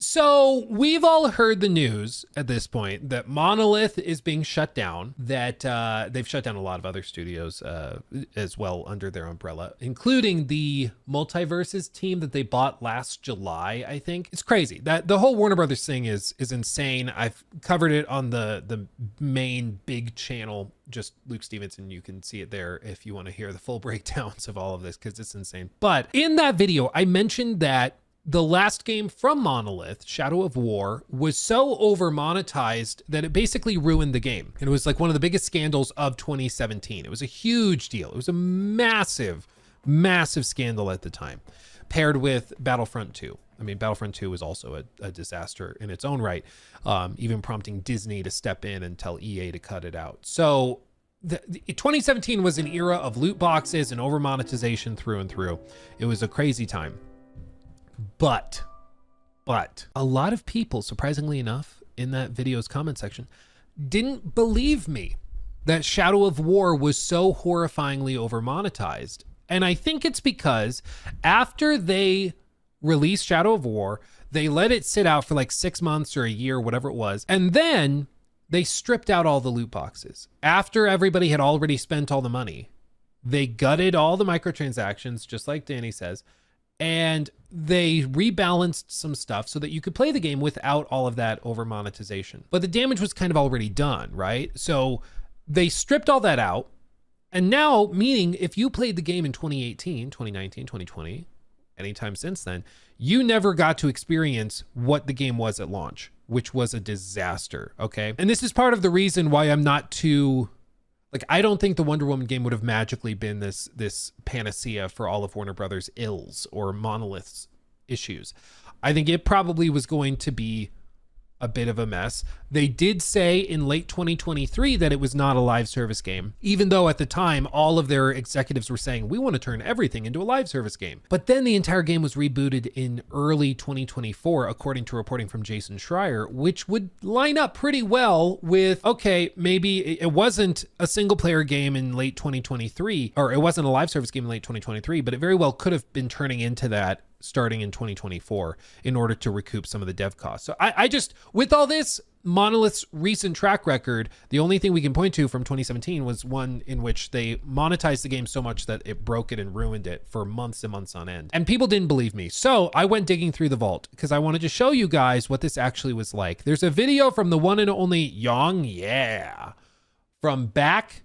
So we've all heard the news at this point that Monolith is being shut down, that they've shut down a lot of other studios as well under their umbrella, including the Multiverses team that they bought last July, I think. It's crazy. That the whole Warner Brothers thing is insane. I've covered it on the main big channel, just Luke Stevenson. You can see it there if you want to hear the full breakdowns of all of this, because it's insane. But in that video, I mentioned that the last game from Monolith, Shadow of War, was so over monetized that it basically ruined the game. And it was like one of the biggest scandals of 2017. It was a huge deal. It was a massive, massive scandal at the time, paired with Battlefront 2. I mean, Battlefront 2 was also a disaster in its own right, even prompting Disney to step in and tell EA to cut it out. So 2017 was an era of loot boxes and over monetization through and through. It was a crazy time. But a lot of people, surprisingly enough, in that video's comment section, didn't believe me that Shadow of War was so horrifyingly over monetized. And I think it's because after they released Shadow of War, they let it sit out for like 6 months or a year, whatever it was. And then they stripped out all the loot boxes. After everybody had already spent all the money, they gutted all the microtransactions, just like Danny says, and they rebalanced some stuff so that you could play the game without all of that over monetization. But the damage was kind of already done, right? So they stripped all that out. And now, meaning if you played the game in 2018, 2019, 2020, anytime since then, you never got to experience what the game was at launch, which was a disaster, okay? And this is part of the reason why I'm not too... Like, I don't think the Wonder Woman game would have magically been this panacea for all of Warner Brothers' ills or Monolith's issues. I think it probably was going to be a bit of a mess. They did say in late 2023 that it was not a live service game, even though at the time, all of their executives were saying, we want to turn everything into a live service game. But then the entire game was rebooted in early 2024, according to reporting from Jason Schreier, which would line up pretty well with, okay, maybe it wasn't a single player game in late 2023, or it wasn't a live service game in late 2023, but it very well could have been turning into that starting in 2024 in order to recoup some of the dev costs. So I just, with all this, Monolith's recent track record, the only thing we can point to from 2017 was one in which they monetized the game so much that it broke it and ruined it for months and months on end. And people didn't believe me. So I went digging through the vault because I wanted to show you guys what this actually was like. There's a video from the one and only Young Yeah from back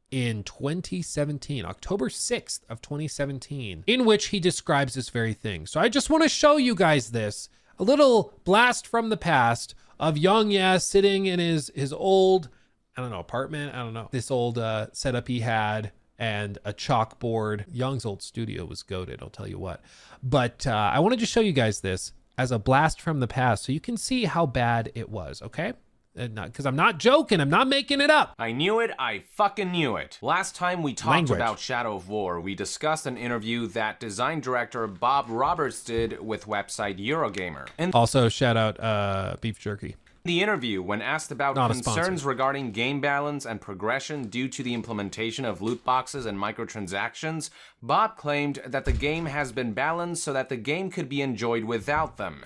in 2017, October 6th of 2017, in which he describes this very thing. So I just want to show you guys this, a little blast from the past of Young Yeah sitting in his old, I don't know, apartment, I don't know, this old setup he had, and a chalkboard. Young's old studio was goated, I'll tell you what. But I want to just show you guys this as a blast from the past so you can see how bad it was, okay? Because I'm not joking, I'm not making it up. I knew it, I fucking knew it. Last time we talked about Shadow of War, we discussed an interview that design director Bob Roberts did with website Eurogamer. And also, shout out Beef Jerky. The interview, when asked about concerns regarding game balance and progression due to the implementation of loot boxes and microtransactions, Bob claimed that the game has been balanced so that the game could be enjoyed without them.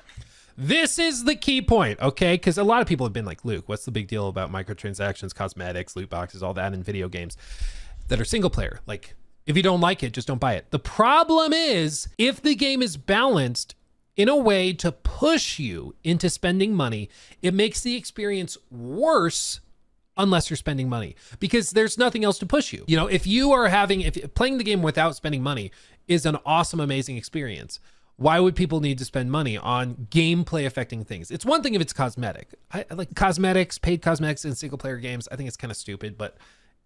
This is the key point, okay? Because a lot of people have been like, Luke, what's the big deal about microtransactions, cosmetics, loot boxes, all that in video games that are single player? Like, if you don't like it, just don't buy it. The problem is, if the game is balanced in a way to push you into spending money, it makes the experience worse unless you're spending money, because there's nothing else to push you. You know, if playing the game without spending money is an awesome, amazing experience, why would people need to spend money on gameplay affecting things? It's one thing if it's cosmetic. I like cosmetics, paid cosmetics in single player games. I think it's kind of stupid, but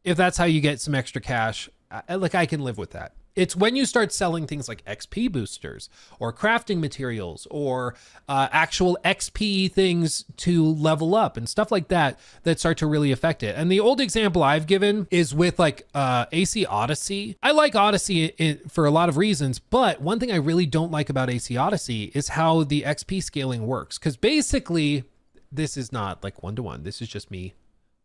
if that's how you get some extra cash, I can live with that. It's when you start selling things like XP boosters or crafting materials or actual XP things to level up and stuff like that that start to really affect it. And the old example I've given is with like AC Odyssey. I like Odyssey for a lot of reasons, but one thing I really don't like about AC Odyssey is how the XP scaling works. Because basically, this is not like one-to-one. This is just me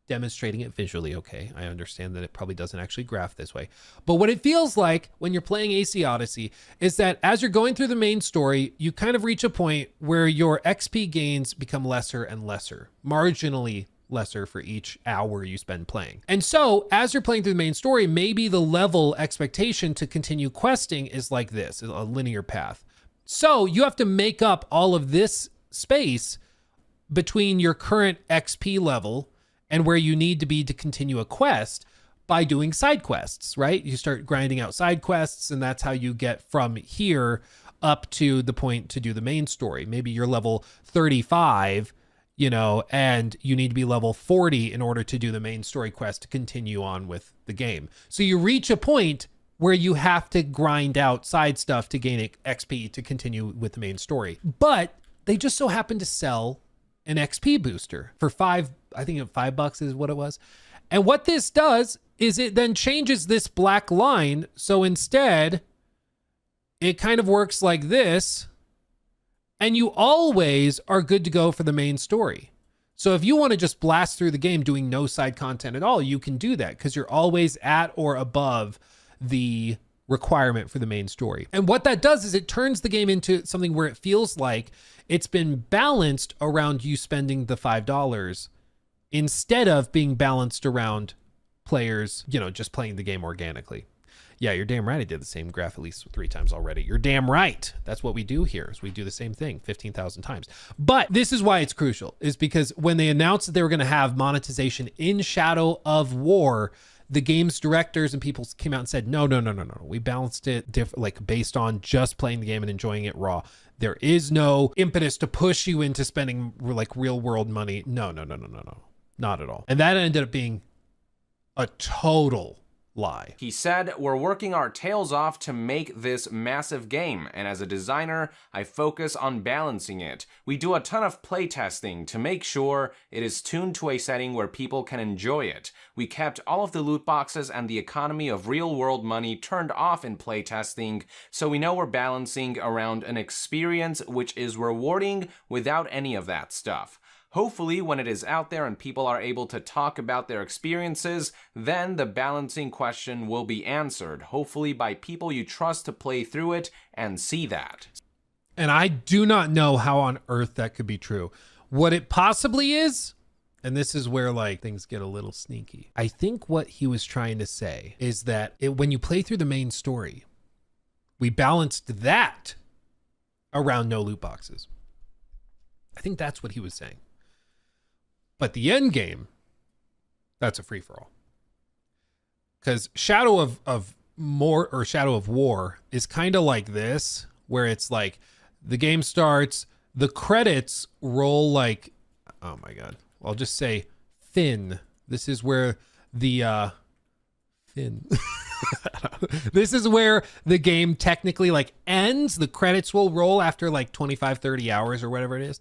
demonstrating it visually. Okay, I understand that it probably doesn't actually graph this way. But what it feels like when you're playing AC Odyssey is that as you're going through the main story, you kind of reach a point where your XP gains become lesser and lesser, marginally lesser for each hour you spend playing. And so as you're playing through the main story, maybe the level expectation to continue questing is like this, a linear path. So you have to make up all of this space between your current XP level and where you need to be to continue a quest by doing side quests, right? You start grinding out side quests, and that's how you get from here up to the point to do the main story. Maybe you're level 35, and you need to be level 40 in order to do the main story quest to continue on with the game. So you reach a point where you have to grind out side stuff to gain XP to continue with the main story. But they just so happen to sell an XP booster for $5 is what it was. And what this does is it then changes this black line. So instead, it kind of works like this, and you always are good to go for the main story. So if you want to just blast through the game doing no side content at all, you can do that because you're always at or above the requirement for the main story. And what that does is it turns the game into something where it feels like it's been balanced around you spending the $5 instead of being balanced around players, just playing the game organically. Yeah, you're damn right. I did the same graph at least 3 times already. You're damn right. That's what we do here, is we do the same thing 15,000 times. But this is why it's crucial, is because when they announced that they were going to have monetization in Shadow of War, the game's directors and people came out and said, no. We balanced it based on just playing the game and enjoying it raw. There is no impetus to push you into spending real world money. No. Not at all. And that ended up being a total lie. He said, "We're working our tails off to make this massive game, and as a designer, I focus on balancing it. We do a ton of playtesting to make sure it is tuned to a setting where people can enjoy it. We kept all of the loot boxes and the economy of real-world money turned off in playtesting, so we know we're balancing around an experience which is rewarding without any of that stuff. Hopefully, when it is out there and people are able to talk about their experiences, then the balancing question will be answered, hopefully by people you trust to play through it and see that." And I do not know how on earth that could be true. What it possibly is, and this is where things get a little sneaky. I think what he was trying to say is that when you play through the main story, we balanced that around no loot boxes. I think that's what he was saying. But the end game, that's a free-for-all. Because Shadow of War is kind of like this, where it's like the game starts, the credits roll oh my God, I'll just say thin. This is where the thin. This is where the game technically ends. The credits will roll after 25, 30 hours or whatever it is.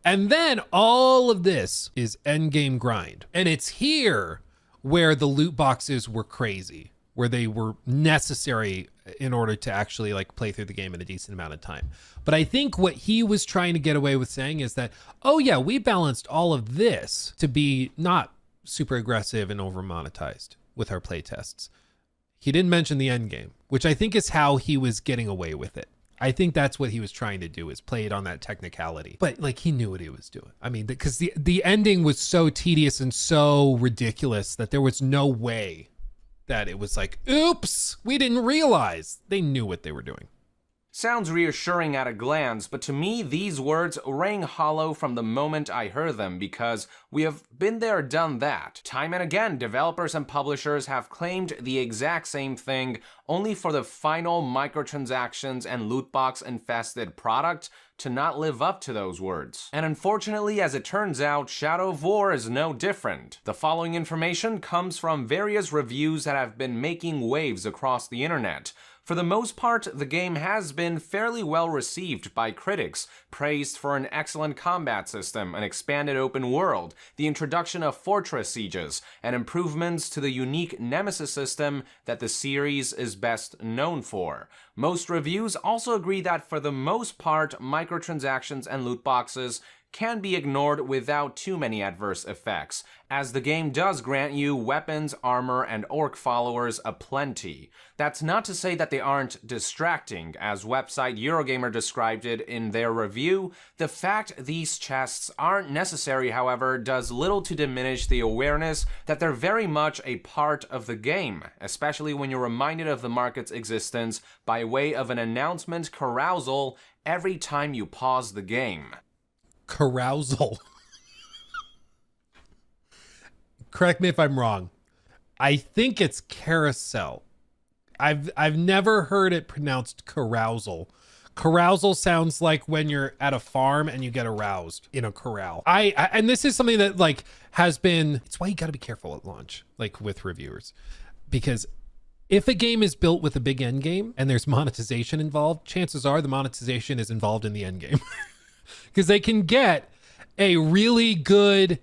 And then all of this is endgame grind. And it's here where the loot boxes were crazy, where they were necessary in order to actually play through the game in a decent amount of time. But I think what he was trying to get away with saying is that, oh yeah, we balanced all of this to be not super aggressive and over monetized with our playtests. He didn't mention the end game, which I think is how he was getting away with it. I think that's what he was trying to do, is play it on that technicality. But he knew what he was doing. I mean, because the ending was so tedious and so ridiculous that there was no way that it was oops, we didn't realize. They knew what they were doing. Sounds reassuring at a glance, but to me, these words rang hollow from the moment I heard them, because we have been there, done that. Time and again, developers and publishers have claimed the exact same thing, only for the final microtransactions and loot box infested product to not live up to those words. And unfortunately, as it turns out, Shadow of War is no different. The following information comes from various reviews that have been making waves across the internet. For the most part, the game has been fairly well received by critics, praised for an excellent combat system, an expanded open world, the introduction of fortress sieges, and improvements to the unique nemesis system that the series is best known for. Most reviews also agree that for the most part, microtransactions and loot boxes can be ignored without too many adverse effects, as the game does grant you weapons, armor, and orc followers aplenty. That's not to say that they aren't distracting, as website Eurogamer described it in their review. The fact these chests aren't necessary, however, does little to diminish the awareness that they're very much a part of the game, especially when you're reminded of the market's existence by way of an announcement carousal every time you pause the game. Carousal. Correct me if I'm wrong. I think it's carousel. I've never heard it pronounced carousal. Carousal sounds like when you're at a farm and you get aroused in a corral. And this is something that like has been, it's why you got to be careful at launch, like with reviewers, because if a game is built with a big end game and there's monetization involved, chances are the monetization is involved in the end game, because they can get a really good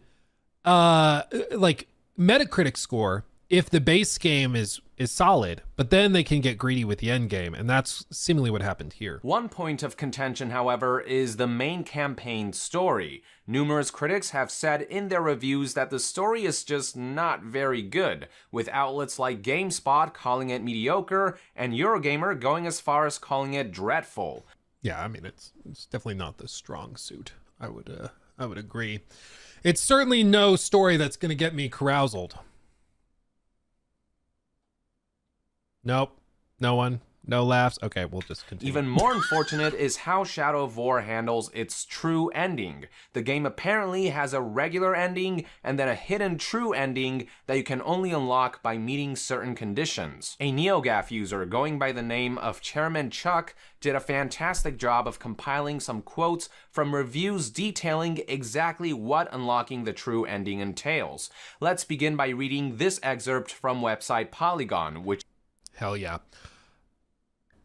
like Metacritic score if the base game is solid, but then they can get greedy with the end game, and that's seemingly what happened here. One point of contention, however, is the main campaign story. Numerous critics have said in their reviews that the story is just not very good, with outlets like GameSpot calling it mediocre and Eurogamer going as far as calling it dreadful. Yeah, I mean, it's definitely not the strong suit. I would agree. It's certainly no story that's going to get me carouseled. Nope. No one. No laughs. Okay, we'll just continue. Even more unfortunate is how Shadow of War handles its true ending. The game apparently has a regular ending and then a hidden true ending that you can only unlock by meeting certain conditions. A NeoGAF user going by the name of Chairman Chuck did a fantastic job of compiling some quotes from reviews detailing exactly what unlocking the true ending entails. Let's begin by reading this excerpt from website Polygon, which... Hell yeah.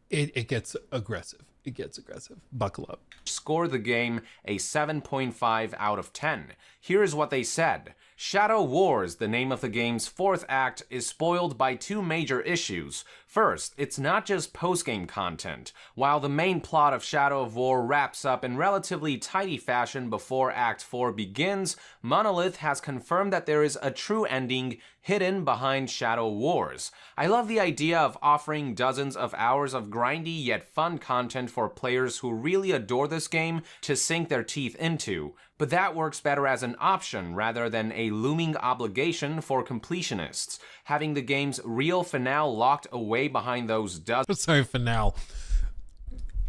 It gets aggressive. It gets aggressive. Buckle up. Score the game a 7.5 out of 10. Here's what they said. Shadow Wars, the name of the game's fourth act, is spoiled by two major issues. First, it's not just post-game content. While the main plot of Shadow of War wraps up in relatively tidy fashion before Act 4 begins, Monolith has confirmed that there is a true ending hidden behind Shadow Wars. I love the idea of offering dozens of hours of grindy yet fun content for players who really adore this game to sink their teeth into, but that works better as an option rather than a looming obligation for completionists. Having the game's real finale locked away behind those dozens... Sorry, finale.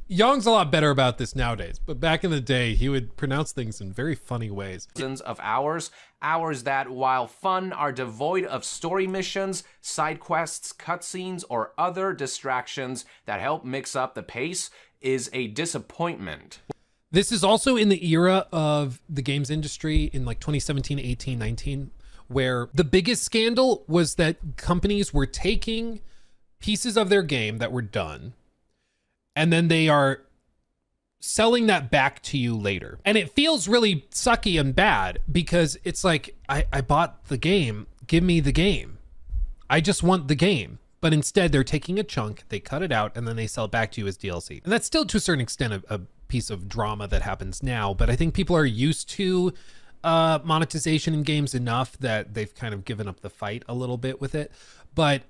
Young's a lot better about this nowadays, but back in the day, he would pronounce things in very funny ways. ...of hours that, while fun, are devoid of story missions, side quests, cutscenes, or other distractions that help mix up the pace, is a disappointment. This is also in the era of the games industry in like 2017, 18, 19, where the biggest scandal was that companies were taking pieces of their game that were done, and then they are selling that back to you later. And it feels really sucky and bad because it's like, I bought the game, give me the game. I just want the game. But instead they're taking a chunk, they cut it out, and then they sell it back to you as DLC. And that's still to a certain extent a piece of drama that happens now, but I think people are used to monetization in games enough that they've kind of given up the fight a little bit with it. But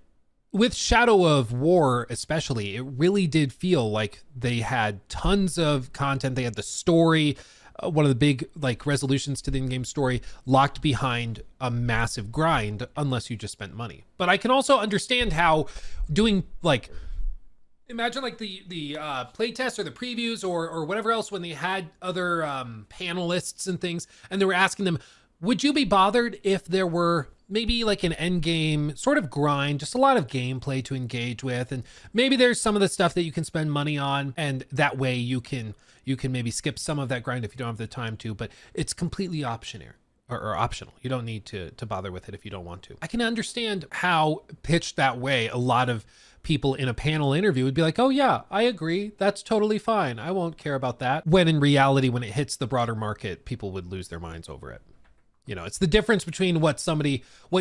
with Shadow of War especially, it really did feel like they had tons of content. They had the story, one of the big like resolutions to the in-game story, locked behind a massive grind unless you just spent money. But I can also understand how doing like, imagine like the playtests or the previews or whatever else when they had other panelists and things, and they were asking them, would you be bothered if there were maybe like an end game sort of grind, just a lot of gameplay to engage with, and maybe there's some of the stuff that you can spend money on, and that way you can maybe skip some of that grind if you don't have the time to, but it's completely optional. Or optional. You don't need to bother with it if you don't want to. I can understand how pitched that way, a lot of people in a panel interview would be like, oh yeah, I agree. That's totally fine. I won't care about that. When in reality, when it hits the broader market, people would lose their minds over it. You know, it's the difference between what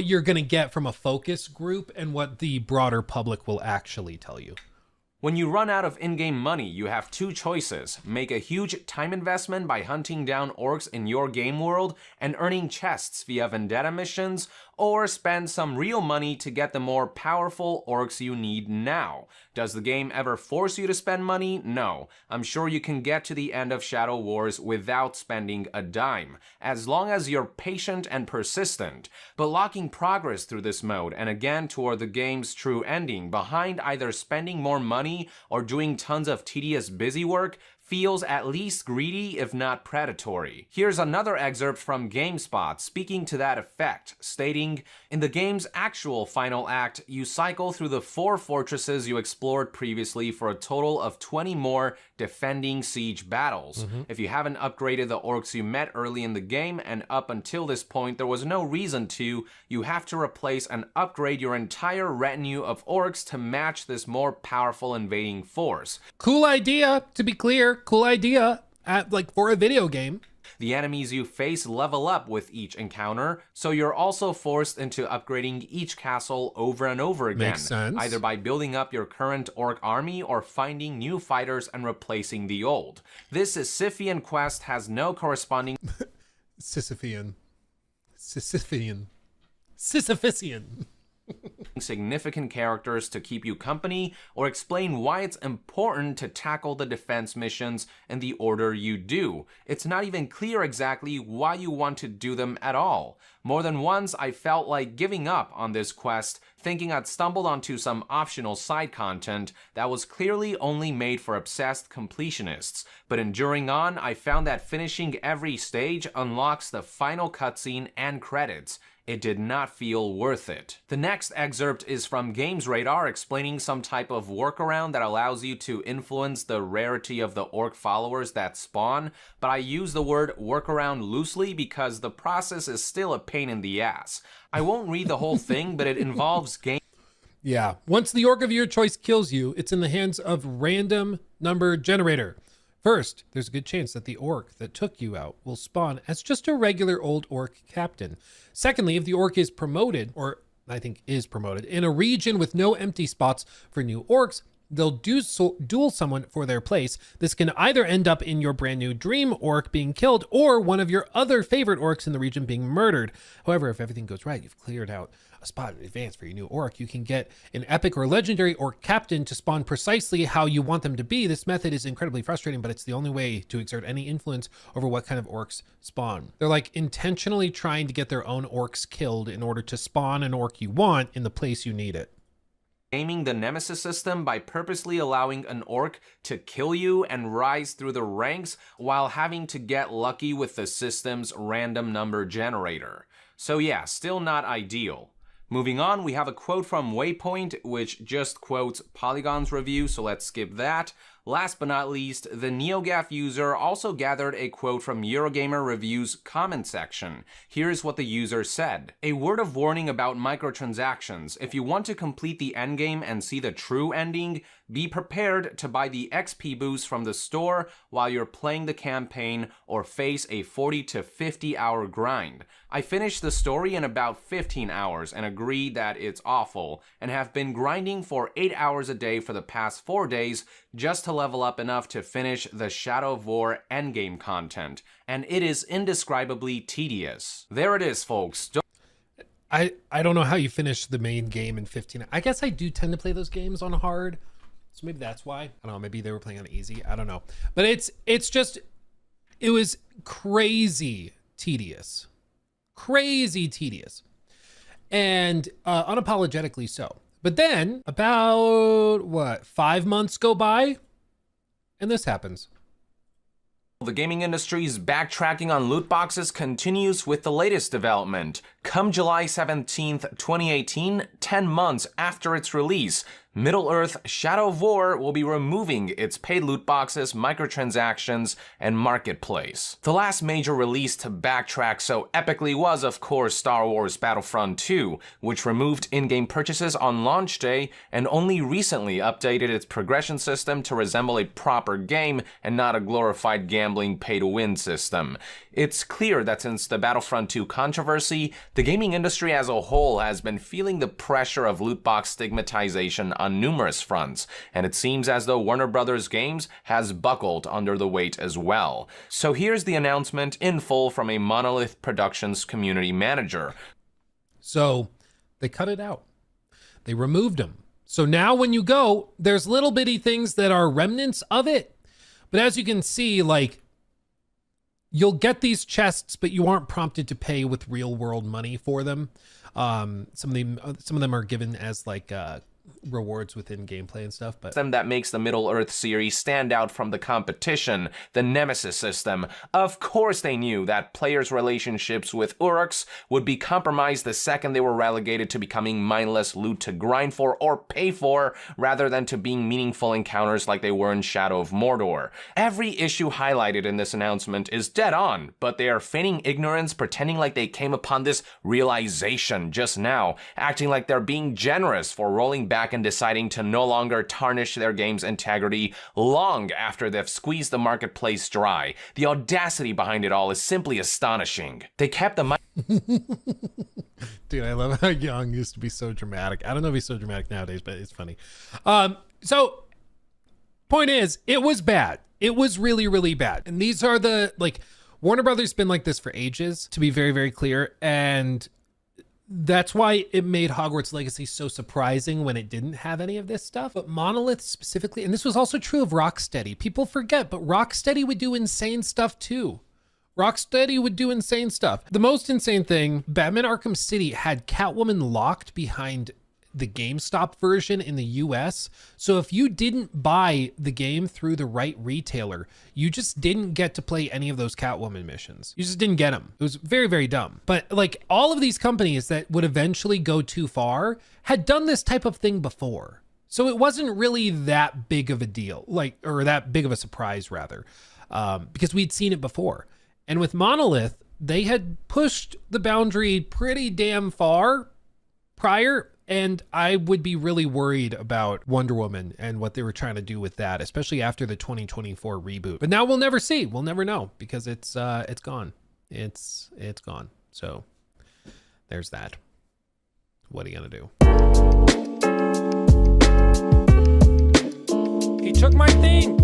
you're going to get from a focus group and what the broader public will actually tell you. When you run out of in-game money, you have two choices. Make a huge time investment by hunting down orcs in your game world and earning chests via vendetta missions, or spend some real money to get the more powerful orcs you need now. Does the game ever force you to spend money? No. I'm sure you can get to the end of Shadow Wars without spending a dime, as long as you're patient and persistent. But locking progress through this mode, and again toward the game's true ending, behind either spending more money or doing tons of tedious busy work, feels at least greedy, if not predatory. Here's another excerpt from GameSpot speaking to that effect, stating, "In the game's actual final act, you cycle through the 4 fortresses you explored previously for a total of 20 more defending siege battles. If you haven't upgraded the orcs you met early in the game, and up until this point there was no reason to, you have to replace and upgrade your entire retinue of orcs to match this more powerful invading force." Cool idea, to be clear. Cool idea, for a video game. The enemies you face level up with each encounter, so you're also forced into upgrading each castle over and over again. Makes sense. Either by building up your current orc army or finding new fighters and replacing the old. This Sisyphean quest has no corresponding Sisyphean. significant characters to keep you company or explain why it's important to tackle the defense missions in the order you do. It's not even clear exactly why you want to do them at all. More than once I felt like giving up on this quest, thinking I'd stumbled onto some optional side content that was clearly only made for obsessed completionists. But enduring on, I found that finishing every stage unlocks the final cutscene and credits. It did not feel worth it. The next excerpt is from Games Radar explaining some type of workaround that allows you to influence the rarity of the orc followers that spawn, but I use the word workaround loosely because the process is still a pain in the ass. I won't read the whole thing, but it involves game. Yeah, once the orc of your choice kills you, it's in the hands of random number generator. First, there's a good chance that the orc that took you out will spawn as just a regular old orc captain. Secondly, if the orc is promoted, or I think is promoted, in a region with no empty spots for new orcs, they'll duel someone for their place. This can either end up in your brand new dream orc being killed or one of your other favorite orcs in the region being murdered. However, if everything goes right, you've cleared out a spot in advance for your new orc, you can get an epic or legendary orc captain to spawn precisely how you want them to be. This method is incredibly frustrating, but it's the only way to exert any influence over what kind of orcs spawn. They're like intentionally trying to get their own orcs killed in order to spawn an orc you want in the place you need it. Gaming the Nemesis system by purposely allowing an orc to kill you and rise through the ranks while having to get lucky with the system's random number generator. So yeah, still not ideal. Moving on, we have a quote from Waypoint, which just quotes Polygon's review, so let's skip that. Last but not least, the NeoGAF user also gathered a quote from Eurogamer Review's comment section. Here's what the user said. "A word of warning about microtransactions. If you want to complete the endgame and see the true ending, be prepared to buy the XP boost from the store while you're playing the campaign or face a 40 to 50 hour grind. I finished the story in about 15 hours and agree that it's awful, and have been grinding for 8 hours a day for the past 4 days just to level up enough to finish the Shadow of War endgame content, and it is indescribably tedious." There it is, folks. I don't know how you finish the main game in 15. I guess I do tend to play those games on hard, so maybe that's why. I don't know, maybe they were playing on easy. I don't know. But it's just, it was crazy tedious. Crazy tedious. And unapologetically so. But then about 5 months go by and this happens. The gaming industry's backtracking on loot boxes continues with the latest development. Come July 17th, 2018, 10 months after its release, Middle-earth Shadow of War will be removing its paid loot boxes, microtransactions, and marketplace. The last major release to backtrack so epically was, of course, Star Wars Battlefront 2, which removed in-game purchases on launch day and only recently updated its progression system to resemble a proper game and not a glorified gambling pay-to-win system. It's clear that since the Battlefront 2 controversy, the gaming industry as a whole has been feeling the pressure of loot box stigmatization on numerous fronts, and it seems as though Warner Brothers Games has buckled under the weight as well. So here's the announcement in full from a Monolith Productions community manager. So they cut it out. They removed them. So now when you go, there's little bitty things that are remnants of it. But as you can see, like, you'll get these chests, but you aren't prompted to pay with real world money for them. Some of them are given as like rewards within gameplay and stuff, but that makes the Middle-earth series stand out from the competition, the Nemesis system. Of course they knew that players' relationships with Uruks would be compromised the second they were relegated to becoming mindless loot to grind for or pay for, rather than to being meaningful encounters like they were in Shadow of Mordor. Every issue highlighted in this announcement is dead on, but they are feigning ignorance, pretending like they came upon this realization just now, acting like they're being generous for rolling back and deciding to no longer tarnish their game's integrity long after they've squeezed the marketplace dry. The audacity behind it all is simply astonishing. They kept the Dude, I love how Young used to be so dramatic. I don't know if he's so dramatic nowadays, but it's funny. So point is, it was bad. It was really, really bad. And these are the, like, Warner Brothers been like this for ages, to be very, very clear. And that's why it made Hogwarts Legacy so surprising when it didn't have any of this stuff. But Monolith specifically, and this was also true of Rocksteady. People forget, but Rocksteady would do insane stuff too. Rocksteady would do insane stuff. The most insane thing, Batman Arkham City had Catwoman locked behind the GameStop version in the US. So if you didn't buy the game through the right retailer, you just didn't get to play any of those Catwoman missions. You just didn't get them. It was very, very dumb. But like, all of these companies that would eventually go too far had done this type of thing before. So it wasn't really that big of a deal, like, or that big of a surprise rather, because we'd seen it before. And with Monolith, they had pushed the boundary pretty damn far prior. And I would be really worried about Wonder Woman and what they were trying to do with that, especially after the 2024 reboot. But now we'll never see. We'll never know because it's gone. It's gone. So there's that. What are you gonna do? He took my thing.